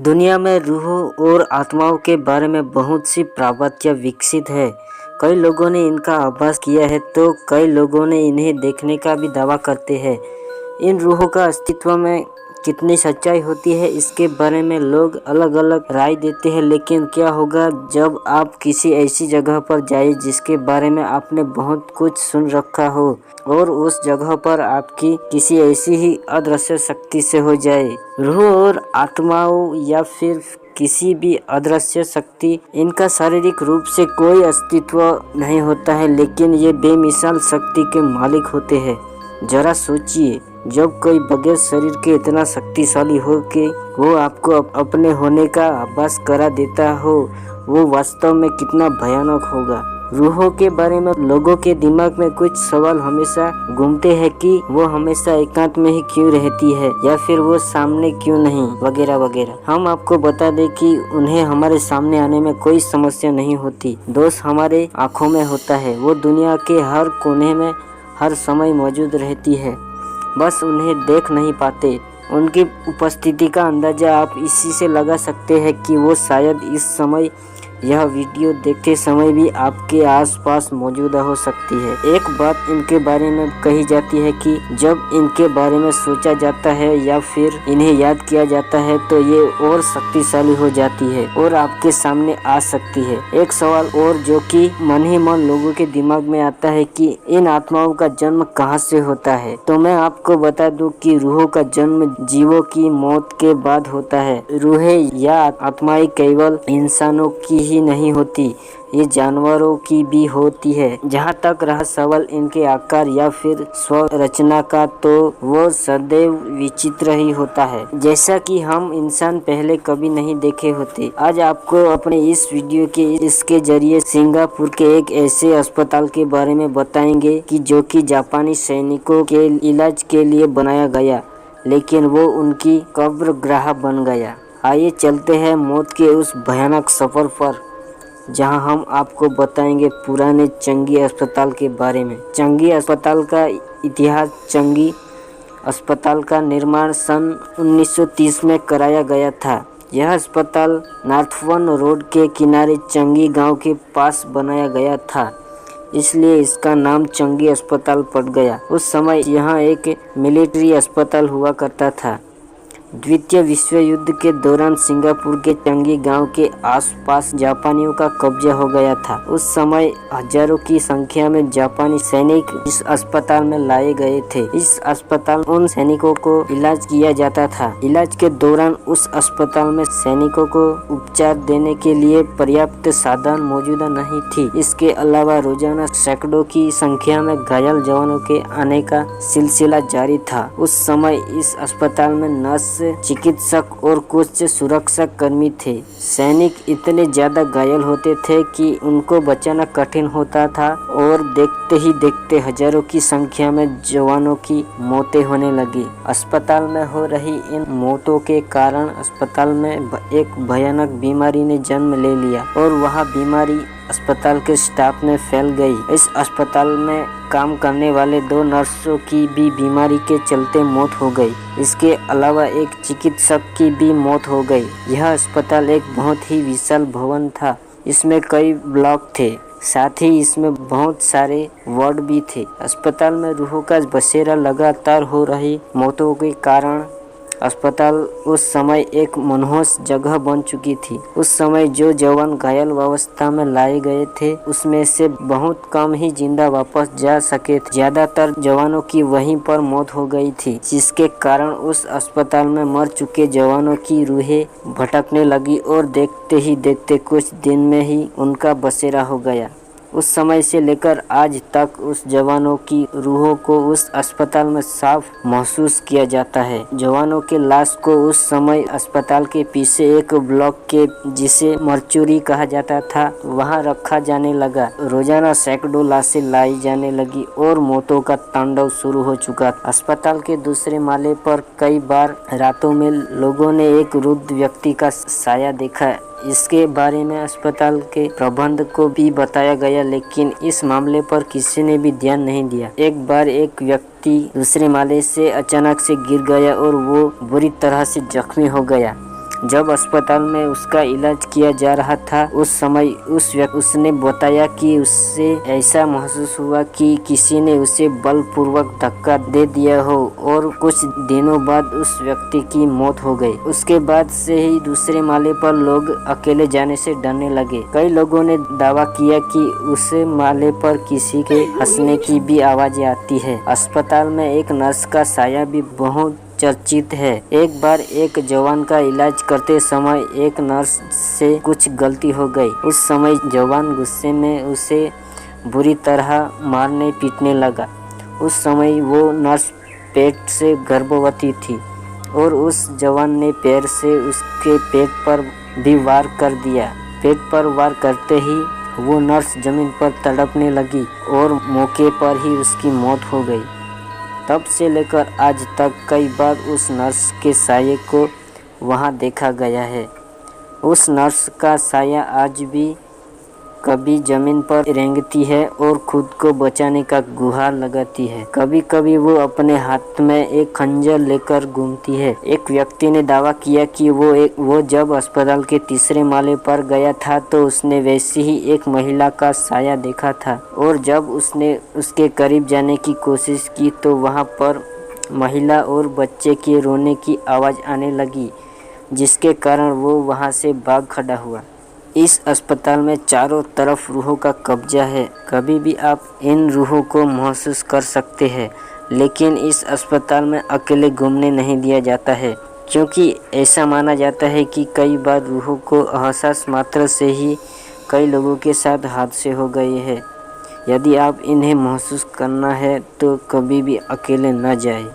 दुनिया में रूहों और आत्माओं के बारे में बहुत सी प्रवृत्तियां विकसित है। कई लोगों ने इनका अभ्यास किया है तो कई लोगों ने इन्हें देखने का भी दावा करते हैं। इन रूहों का अस्तित्व में कितनी सच्चाई होती है इसके बारे में लोग अलग अलग राय देते हैं। लेकिन क्या होगा जब आप किसी ऐसी जगह पर जाए जिसके बारे में आपने बहुत कुछ सुन रखा हो और उस जगह पर आपकी किसी ऐसी ही अदृश्य शक्ति से हो जाए। रूह और आत्माओं या फिर किसी भी अदृश्य शक्ति, इनका शारीरिक रूप से कोई अस्तित्व नहीं होता है, लेकिन ये बेमिसाल शक्ति के मालिक होते हैं। जरा सोचिए, जब कोई बगैर शरीर के इतना शक्तिशाली हो कि वो आपको अपने होने का आभास करा देता हो, वो वास्तव में कितना भयानक होगा। रूहों के बारे में लोगों के दिमाग में कुछ सवाल हमेशा घूमते हैं कि वो हमेशा एकांत में ही क्यों रहती है या फिर वो सामने क्यों नहीं, वगैरह वगैरह। हम आपको बता दें कि उन्हें हमारे सामने आने में कोई समस्या नहीं होती। दोष हमारे आँखों में होता है। वो दुनिया के हर कोने में हर समय मौजूद रहती है, बस उन्हें देख नहीं पाते। उनकी उपस्थिति का अंदाजा आप इसी से लगा सकते हैं कि वो शायद इस समय यह वीडियो देखते समय भी आपके आसपास मौजूद हो सकती है। एक बात इनके बारे में कही जाती है कि जब इनके बारे में सोचा जाता है या फिर इन्हें याद किया जाता है तो ये और शक्तिशाली हो जाती है और आपके सामने आ सकती है। एक सवाल और जो कि मन ही मन लोगों के दिमाग में आता है कि इन आत्माओं का जन्म कहाँ से होता है। तो मैं आपको बता दूं कि रूहों का जन्म जीवों की मौत के बाद होता है। रूहें या आत्माएं केवल इंसानों की ही नहीं होती, ये जानवरों की भी होती है। जहाँ तक रहा सवाल इनके आकार या फिर स्वरचना का, तो वो सदैव विचित्र ही होता है, जैसा कि हम इंसान पहले कभी नहीं देखे होते। आज आपको अपने इस वीडियो के इसके जरिए सिंगापुर के एक ऐसे अस्पताल के बारे में बताएंगे कि जो कि जापानी सैनिकों के इलाज के लिए बनाया गया, लेकिन वो उनकी कब्रगाह बन गया। आइए चलते हैं मौत के उस भयानक सफर पर, जहां हम आपको बताएंगे पुराने चंगी अस्पताल के बारे में। चंगी अस्पताल का इतिहास। चंगी अस्पताल का निर्माण सन 1930 में कराया गया था। यह अस्पताल नॉर्थवन रोड के किनारे चंगी गांव के पास बनाया गया था, इसलिए इसका नाम चंगी अस्पताल पड़ गया। उस समय यहाँ एक मिलिट्री अस्पताल हुआ करता था। द्वितीय विश्व युद्ध के दौरान सिंगापुर के चंगी गांव के आसपास जापानियों का कब्जा हो गया था। उस समय हजारों की संख्या में जापानी सैनिक इस अस्पताल में लाए गए थे। इस अस्पताल उन सैनिकों को इलाज किया जाता था। इलाज के दौरान उस अस्पताल में सैनिकों को उपचार देने के लिए पर्याप्त साधन मौजूद नहीं थी। इसके अलावा रोजाना सैकड़ों की संख्या में घायल जवानों के आने का सिलसिला जारी था। उस समय इस अस्पताल में नर्स, चिकित्सक और कुछ सुरक्षा कर्मी थे। सैनिक इतने ज्यादा घायल होते थे कि उनको बचाना कठिन होता था और देखते ही देखते हजारों की संख्या में जवानों की मौतें होने लगी। अस्पताल में हो रही इन मौतों के कारण अस्पताल में एक भयानक बीमारी ने जन्म ले लिया और वह बीमारी अस्पताल के स्टाफ में फैल गई। इस अस्पताल में काम करने वाले 2 नर्सों की भी बीमारी के चलते मौत हो गई। इसके अलावा एक चिकित्सक की भी मौत हो गई। यह अस्पताल एक बहुत ही विशाल भवन था। इसमें कई ब्लॉक थे, साथ ही इसमें बहुत सारे वार्ड भी थे। अस्पताल में रूहों का बसेरा लगातार हो रही मौतों के कारण अस्पताल उस समय एक मनहूस जगह बन चुकी थी। उस समय जो जवान घायल अवस्था में लाए गए थे उसमें से बहुत कम ही जिंदा वापस जा सके थे। ज्यादातर जवानों की वहीं पर मौत हो गई थी, जिसके कारण उस अस्पताल में मर चुके जवानों की रूहें भटकने लगी और देखते ही देखते कुछ दिन में ही उनका बसेरा हो गया। उस समय से लेकर आज तक उस जवानों की रूहों को उस अस्पताल में साफ महसूस किया जाता है। जवानों के लाश को उस समय अस्पताल के पीछे एक ब्लॉक के, जिसे मर्चुरी कहा जाता था, वहां रखा जाने लगा। रोजाना सैकड़ों लाशें लाई जाने लगी और मौतों का तांडव शुरू हो चुका था। अस्पताल के दूसरे माले पर कई बार रातों में लोगों ने एक वृद्ध व्यक्ति का साया देखा। इसके बारे में अस्पताल के प्रबंधक को भी बताया गया, लेकिन इस मामले पर किसी ने भी ध्यान नहीं दिया। एक बार एक व्यक्ति दूसरे माले से अचानक से गिर गया और वो बुरी तरह से जख्मी हो गया। जब अस्पताल में उसका इलाज किया जा रहा था उस समय उसने बताया कि उससे ऐसा महसूस हुआ कि किसी ने उसे बलपूर्वक धक्का दे दिया हो और कुछ दिनों बाद उस व्यक्ति की मौत हो गई। उसके बाद से ही दूसरे माले पर लोग अकेले जाने से डरने लगे। कई लोगों ने दावा किया कि उस माले पर किसी के हंसने की भी आवाज़ें आती है। अस्पताल में एक नर्स का साया भी बहुत चर्चित है। एक बार एक जवान का इलाज करते समय एक नर्स से कुछ गलती हो गई। उस समय जवान गुस्से में उसे बुरी तरह मारने पीटने लगा। उस समय वो नर्स पेट से गर्भवती थी और उस जवान ने पैर से उसके पेट पर भी वार कर दिया। पेट पर वार करते ही वो नर्स जमीन पर तड़पने लगी और मौके पर ही उसकी मौत हो गई। तब से लेकर आज तक कई बार उस नर्स के साये को वहां देखा गया है। उस नर्स का साया आज भी कभी जमीन पर रेंगती है और खुद को बचाने का गुहार लगाती है। कभी कभी वो अपने हाथ में एक खंजर लेकर घूमती है। एक व्यक्ति ने दावा किया कि वो जब अस्पताल के तीसरे माले पर गया था तो उसने वैसी ही एक महिला का साया देखा था और जब उसने उसके करीब जाने की कोशिश की तो वहाँ पर महिला और बच्चे के रोने की आवाज़ आने लगी, जिसके कारण वो वहाँ से भाग खड़ा हुआ। इस अस्पताल में चारों तरफ रूहों का कब्जा है। कभी भी आप इन रूहों को महसूस कर सकते हैं, लेकिन इस अस्पताल में अकेले घूमने नहीं दिया जाता है, क्योंकि ऐसा माना जाता है कि कई बार रूहों को एहसास मात्र से ही कई लोगों के साथ हादसे हो गए हैं। यदि आप इन्हें महसूस करना है तो कभी भी अकेले न जाएं।